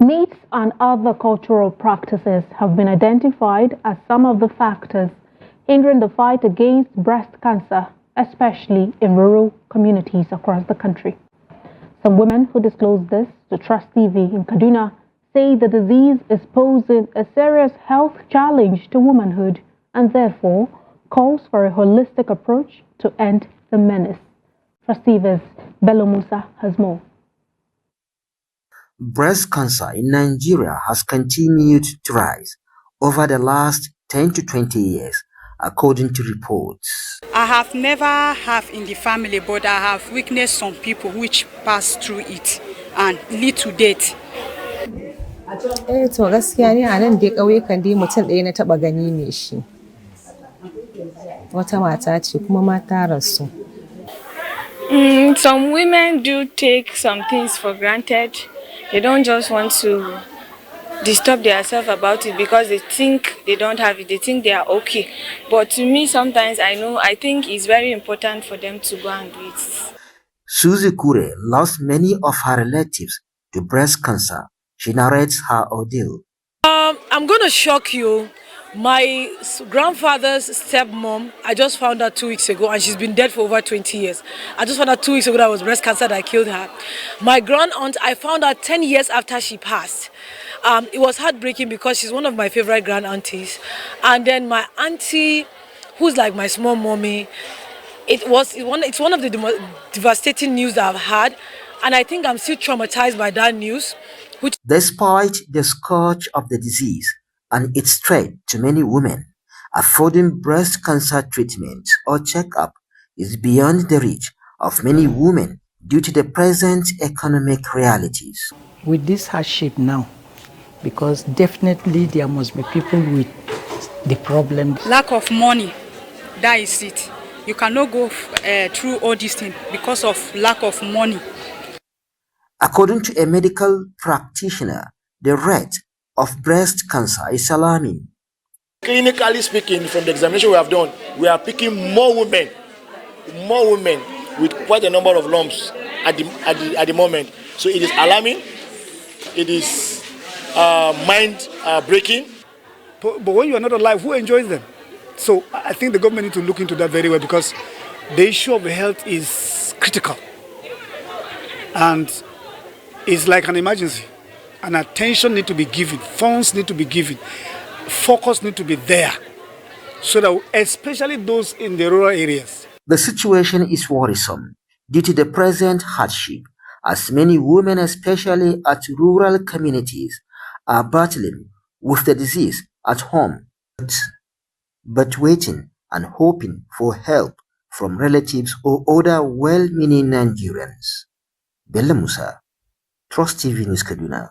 Myths and other cultural practices have been identified as some of the factors hindering the fight against breast cancer, especially in rural communities across the country. Some women who disclosed this to Trust TV in Kaduna say the disease is posing a serious health challenge to womanhood and therefore calls for a holistic approach to end the menace. Trust TV's Bello Musa has more. Breast cancer in Nigeria has continued to rise over the last 10 to 20 years, according to reports. I have never have in the family, but I have witnessed some people which pass through it and lead to death. To gaskiya ne a nan dai ƙauyukan dai mutum ɗaya na taɓa gani ne shi. Wata mata ce kuma mata rasu. Some women do take some things for granted. They don't just want to disturb themselves about it because they think they don't have it. They think they are okay. But to me, sometimes I think it's very important for them to go and do it. Suzy Kure lost many of her relatives to breast cancer. She narrates her ordeal. I'm going to shock you. My grandfather's stepmom, I just found out 2 weeks ago, and she's been dead for over 20 years. I just found out 2 weeks ago that it was breast cancer that killed her. My grand aunt, I found out 10 years after she passed. It was heartbreaking because she's one of my favorite grand aunties. And then my auntie, who's like my small mommy, it's one of the devastating news that I've had, and I think I'm still traumatized by that news. Despite the scourge of the disease and its threat to many women, affording breast cancer treatment or checkup is beyond the reach of many women due to the present economic realities. With this hardship now, because definitely there must be people with the problem. Lack of money, that is it. You cannot go through all these things because of lack of money. According to a medical practitioner, the rate of breast cancer is alarming. Clinically speaking, from the examination we have done, we are picking more women with quite a number of lumps at the moment. So it is alarming. It is mind-breaking. But when you are not alive, who enjoys them? So I think the government needs to look into that very well, because the issue of health is critical. And it's like an emergency. And attention needs to be given. Funds need to be given. Focus need to be there. So that especially those in the rural areas. The situation is worrisome due to the present hardship, as many women, especially at rural communities, are battling with the disease at home, but waiting and hoping for help from relatives or other well-meaning Nigerians. Bello Musa, Trust TV News, Kaduna.